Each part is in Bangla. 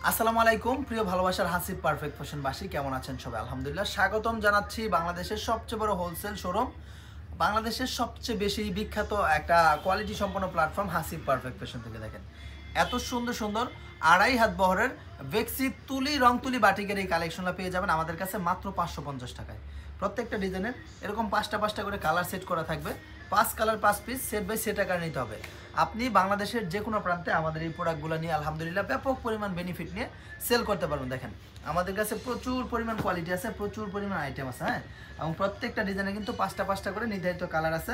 আসসালামু আলাইকুম প্রিয় ভালোবাসার হাসিব পারফেক্ট ফ্যাশনবাসী, কেমন আছেন সবাই? আলহামদুলিল্লাহ, স্বাগতম জানাচ্ছি বাংলাদেশের সবচেয়ে বড় হোলসেল শোরুম, বাংলাদেশের সবচেয়ে বেশি বিখ্যাত একটা কোয়ালিটি সম্পন্ন প্ল্যাটফর্ম হাসিব পারফেক্ট ফ্যাশন থেকে। দেখেন এত সুন্দর সুন্দর আড়াই হাত বহরের বেক্সি তুলি রং তুলি বাটিকের এই কালেকশনটা পেয়ে যাবেন আমাদের কাছে মাত্র 550 টাকায়। প্রত্যেকটা ডিজাইনের এরকম পাঁচটা পাঁচটা করে কালার সেট করা থাকবে, 5 colour 5 piece set by set আকারে নিতে হবে। আপনি বাংলাদেশের যে কোনো প্রান্তে আমাদের এই প্রোডাক্টগুলো নিয়ে আলহামদুলিল্লাহ ব্যাপক পরিমাণ বেনিফিট নিয়ে সেল করতে পারবেন। দেখেন আমাদের কাছে প্রচুর পরিমাণ কোয়ালিটি আছে, প্রচুর পরিমাণ আইটেম আছে, হ্যাঁ, এবং প্রত্যেকটা ডিজাইনে কিন্তু পাঁচটা পাঁচটা করে নির্ধারিত কালার আছে।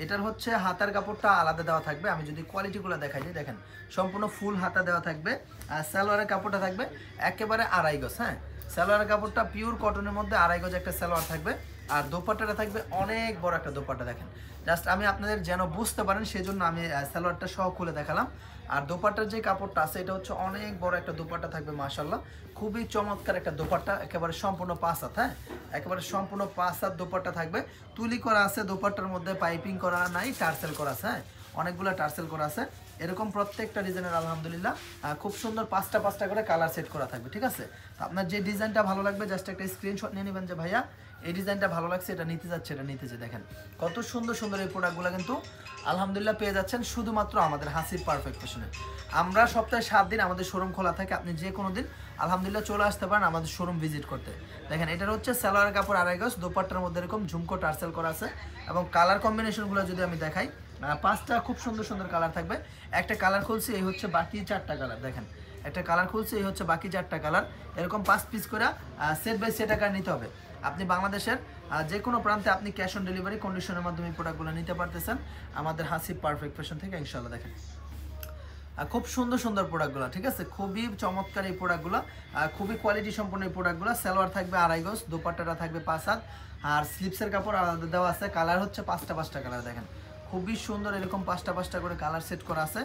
এটার হচ্ছে হাতার কাপড়টা আলাদা দেওয়া থাকবে। আমি যদি কোয়ালিটিগুলো দেখাই দিই, দেখেন সম্পূর্ণ ফুল হাতা দেওয়া থাকবে, আর সালোয়ারের কাপড়টা থাকবে একেবারে আড়াই গজ, হ্যাঁ, সালোয়ারের কাপড়টা পিওর কটনের মধ্যে আড়াই গজ একটা সালোয়ার থাকবে, আর দোপাট্টাটা থাকবে অনেক বড় একটা দোপাট্টা। দেখেন জাস্ট আমি আপনাদের যেন বুঝতে পারেন সেজন্য আমি সালোয়ারটা সহ খুলে দেখালাম। আর দোপাট্টার যে কাপড়টা আছে এটা হচ্ছে অনেক বড় একটা দোপাট্টা থাকবে, মাশাআল্লাহ খুবই চমৎকার একটা দোপাট্টা, একেবারে সম্পূর্ণ 5 হাত, হ্যাঁ, একেবারে সম্পূর্ণ 5 হাত দোপাট্টা থাকবে। তুলি করা আছে, দোপাট্টার মধ্যে পাইপিং করা নাই, টার্সেল করা আছে, হ্যাঁ, অনেকগুলো টার্সেল করা আছে। এরকম প্রত্যেকটা ডিজাইনের আলহামদুলিল্লাহ খুব সুন্দর পাঁচটা পাঁচটা করে কালার সেট করা থাকবে, ঠিক আছে। তো আপনার যে ডিজাইনটা ভালো লাগবে জাস্ট একটা স্ক্রিনশট নিয়ে নেবেন যে ভাইয়া এই ডিজাইনটা ভালো লাগছে, এটা নিতে যাচ্ছে, এটা নিতে চাই। দেখেন কত সুন্দর সুন্দর এই প্রোডাক্টগুলো কিন্তু আলহামদুলিল্লাহ পেয়ে যাচ্ছেন শুধুমাত্র আমাদের হাসিব পারফেক্ট ফ্যাশনে। আমরা সপ্তাহে 7 দিন আমাদের শোরুম খোলা থাকে, আপনি যে কোনো দিন আলহামদুলিল্লাহ চলে আসতে পারেন আমাদের শোরুম ভিজিট করতে। দেখেন এটার হচ্ছে সালোয়ার কাপড় আড়াই গজ, দোপাট্টার মধ্যে এরকম ঝুমকো টার্সেল করা আছে, এবং কালার কম্বিনেশনগুলো যদি আমি দেখাই, 5টা খুব সুন্দর সুন্দর কালার থাকবে। একটা কালার খুলছি, এই হচ্ছে বাকি 4টা কালার। দেখেন একটা কালার খুলছে, এই হচ্ছে বাকি 4টা কালার। এরকম 5 পিস করে সেট বাই সেট আকারে নিতে হবে। আপনি বাংলাদেশের যে কোনো প্রান্তে আপনি ক্যাশ অন ডেলিভারি কন্ডিশনের মাধ্যমে প্রোডাক্টগুলো নিতে পারতেছেন আমাদের হাসিব পারফেক্ট ফ্যাশন থেকে ইনশাআল্লাহ। দেখেন খুব সুন্দর সুন্দর প্রোডাক্টগুলো, ঠিক আছে, খুবই চমৎকার এই প্রোডাক্টগুলো, খুবই কোয়ালিটি সম্পন্ন এই প্রোডাক্টগুলো। সালোয়ার থাকবে আড়াই গজ, দোপাট্টাটা থাকবে 5 হাত, আর স্লিপসের কাপড় আলাদা দেওয়া আছে। কালার হচ্ছে পাঁচটা পাঁচটা কালার। দেখেন খুবই সুন্দর এরকম পাঁচটা পাঁচটা করে কালার সেট করা আছে।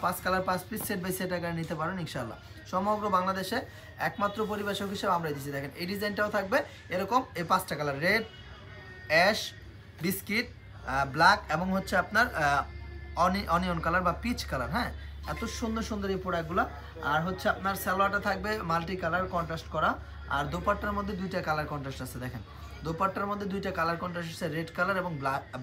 5 colour 5 piece set by set আকারে নিতে পারেন ইনশাআল্লাহ। সমগ্র বাংলাদেশে একমাত্র পরিবেশক হিসেবে আমরা দিচ্ছি। দেখেন এই ডিজাইনটাও থাকবে এরকম, এই 5টা colour, red, ash, biscuit, black এবং হচ্ছে আপনার অনিয়ন কালার বা পিচ কালার, হ্যাঁ, এত সুন্দর সুন্দর এই প্রোডাক্টগুলো। আর হচ্ছে আপনার সালোয়ারটা থাকবে মাল্টি কালার কন্ট্রাস্ট করা, আর দোপাট্টার মধ্যে 2টা কালার কন্ট্রাস্ট আছে। দেখেন দোপাট্টার মধ্যে 2টা কালার কন্ট্রাস্ট আছে, রেড কালার এবং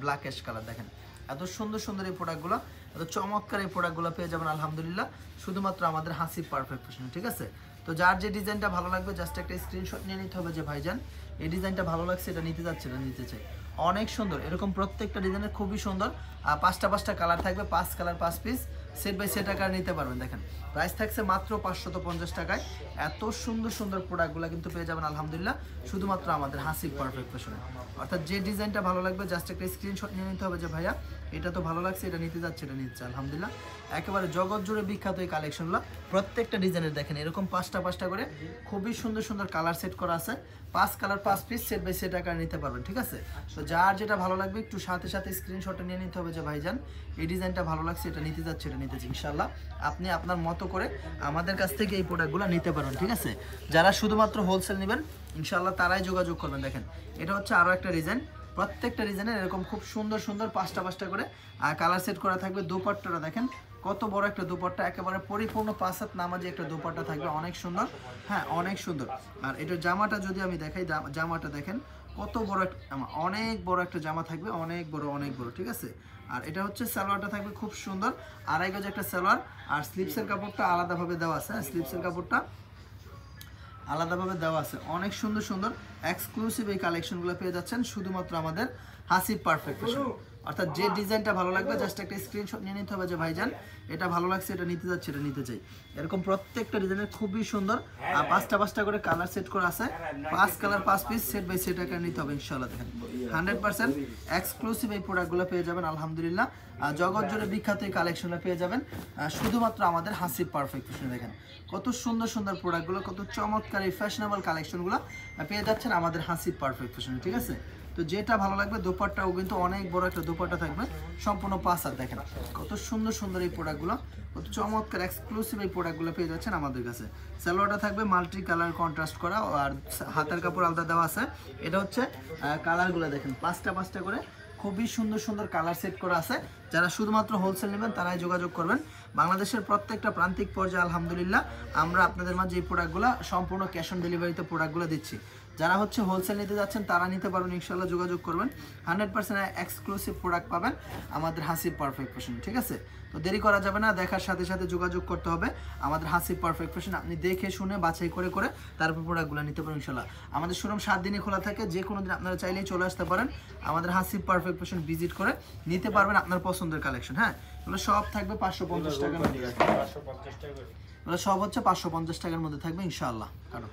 ব্ল্যাক অ্যাশ কালার। দেখেন এত সুন্দর সুন্দর এই প্রোডাক্টগুলো, এত চমৎকার এই প্রোডাক্টগুলো পেয়ে যাবেন আলহামদুলিল্লাহ শুধুমাত্র আমাদের হাসিব পারফেক্ট ফ্যাশনে, ঠিক আছে। তো যার যে ডিজাইনটা ভালো লাগবে জাস্ট একটা স্ক্রিনশট নিয়ে নিতে হবে যে ভাইজান এই ডিজাইনটা ভালো লাগছে, এটা নিতে যাচ্ছে, এটা নিতে চাই। অনেক সুন্দর এরকম প্রত্যেকটা ডিজাইনের খুবই সুন্দর, 5টা 5টা কালার থাকবে, 5 colour 5 piece set by set আকারে নিতে পারবেন। দেখেন প্রাইস থাকছে মাত্র 550 টাকায়। এত সুন্দর সুন্দর প্রোডাক্টগুলো কিন্তু পেয়ে যাবেন আলহামদুলিল্লাহ শুধুমাত্র আমাদের হাসিব পারফেক্ট ফ্যাশনে। অর্থাৎ যে ডিজাইনটা ভালো লাগবে জাস্ট একটা স্ক্রিনশট নিয়ে নিতে হবে যে ভাইয়া এটা তো ভালো লাগছে, এটা নিতে যাচ্ছে, এটা নিচ্ছে। আলহামদুলিল্লাহ একেবারে জগৎ জুড়ে বিখ্যাত এই কালেকশনগুলো। প্রত্যেকটা ডিজাইনের দেখেন এরকম 5টা 5টা করে খুবই সুন্দর সুন্দর কালার সেট করা আছে, 5 colour 5 piece set by set আকারে নিতে পারবেন, ঠিক আছে। তো যার যেটা ভালো লাগবে একটু সাথে সাথে স্ক্রিনশটটা নিয়ে নিতে হবে যে ভাইজান এই ডিজাইনটা ভালো লাগছে, এটা নিতে যাচ্ছে, এটা নিতে চাই। ইনশাআল্লাহ আপনি আপনার মতো করে আমাদের কাছ থেকে এই প্রোডাক্টগুলো নিতে পারবেন, ঠিক আছে। যারা শুধুমাত্র হোলসেল নেবেন ইনশাআল্লাহ তারাই যোগাযোগ করবেন। দেখেন এটা হচ্ছে আরও একটা ডিজাইন, প্রত্যেকটা ডিজাইনের এরকম খুব সুন্দর সুন্দর 5টা 5টা করে কালার সেট করা থাকবে। দোপাট্টাটা দেখেন কত বড় একটা দোপাট্টা, একেবারে পরিপূর্ণ 5 হাত নামাজি একটা দোপাট্টা থাকবে, অনেক সুন্দর, হ্যাঁ, অনেক সুন্দর। আর এটার জামাটা যদি আমি দেখাই, জামাটা দেখেন কত বড় একটা জামা, অনেক বড় একটা জামা থাকবে, অনেক বড় অনেক বড়, ঠিক আছে। আর এটা হচ্ছে সালোয়ারটা থাকবে খুব সুন্দর আড়াই গজ একটা সালোয়ার, আর স্লিপসের কাপড়টা আলাদাভাবে দেওয়া আছে, হ্যাঁ, স্লিপসের কাপড়টা আলাদাভাবে দেওয়া আছে। অনেক সুন্দর সুন্দর এক্সক্লুসিভ এই কালেকশনগুলো পেয়ে যাচ্ছেন শুধুমাত্র আমাদের হাসিব পারফেক্ট ফ্যাশন। অর্থাৎ যে ডিজাইনটা ভালো লাগবে জাস্ট একটা স্ক্রিনশট নিয়ে নিতে হবে যে ভাইজান এটা ভালো লাগছে, এটা নিতে যাচ্ছে, এটা নিতে চাই। এরকম প্রত্যেকটা ডিজাইনের খুবই সুন্দর 5টা 5টা করে কালার সেট করা আছে, 5 colour 5 piece set by set আকারে নিতে হবে ইনশাআল্লাহ। দেখেন 100% এক্সক্লুসিভ এই প্রোডাক্টগুলো পেয়ে যাবেন আলহামদুলিল্লাহ, জগৎ জুড়ে বিখ্যাত এই কালেকশনটা পেয়ে যাবেন শুধুমাত্র আমাদের হাসিব পারফেক্ট ফ্যাশনে। দেখেন কত সুন্দর সুন্দর প্রোডাক্টগুলো, কত চমৎকার এই ফ্যাশনেবল কালেকশনগুলো পেয়ে যাচ্ছেন আমাদের হাসিব পারফেক্ট ফ্যাশনে, ঠিক আছে। তো যেটা ভালো লাগবে, দোপাট্টাও কিন্তু অনেক বড় একটা দোপাট্টা থাকবে, সম্পূর্ণ 5 হাত। দেখেন কত সুন্দর সুন্দর এই প্রোডাক্টগুলো, কত চমৎকার এক্সক্লুসিভ এই প্রোডাক্টগুলো পেয়ে যাচ্ছেন আমাদের কাছে। সালোয়ারটা থাকবে মাল্টি কালার কন্ট্রাস্ট করা, আর হাতের কাপড় আলাদা দেওয়া আছে। এটা হচ্ছে কালারগুলো দেখেন 5টা 5টা করে খুবই সুন্দর সুন্দর কালার সেট করা আছে। যারা শুধুমাত্র হোলসেল নেবেন তারাই যোগাযোগ করবেন। বাংলাদেশের প্রত্যেকটা প্রান্তিক পর্যায়ে আলহামদুলিল্লাহ আমরা আপনাদের মাঝে এই প্রোডাক্টগুলো সম্পূর্ণ ক্যাশ অন ডেলিভারিতে প্রোডাক্টগুলো দিচ্ছি। যারা হচ্ছে হোলসেল নিতে যাচ্ছেন তারা নিতে পারবেন, ইনশাল্লাহ যোগাযোগ করবেন, 100% এক্সক্লুসিভ প্রোডাক্ট পাবেন আমাদের হাসিব পারফেক্ট ফ্যাশন। ঠিক আছে, তো দেরি করা যাবে না, দেখার সাথে সাথে যোগাযোগ করতে হবে আমাদের হাসিব পারফেক্ট ফ্যাশন। আপনি দেখে শুনে বাছাই করে করে তারপর প্রোডাক্টগুলো নিতে পারেন ইনশাল্লাহ। আমাদের শোরুম 7 দিনই খোলা থাকে, যে কোনো দিন আপনারা চাইলেই চলে আসতে পারেন আমাদের হাসিব পারফেক্ট ফ্যাশন ভিজিট করে নিতে পারবেন আপনার পছন্দের কালেকশন। হ্যাঁ, এগুলো সব থাকবে 550 টাকার মধ্যে, এগুলো সব হচ্ছে 550 টাকার মধ্যে থাকবে ইনশাআল্লাহ। কারণ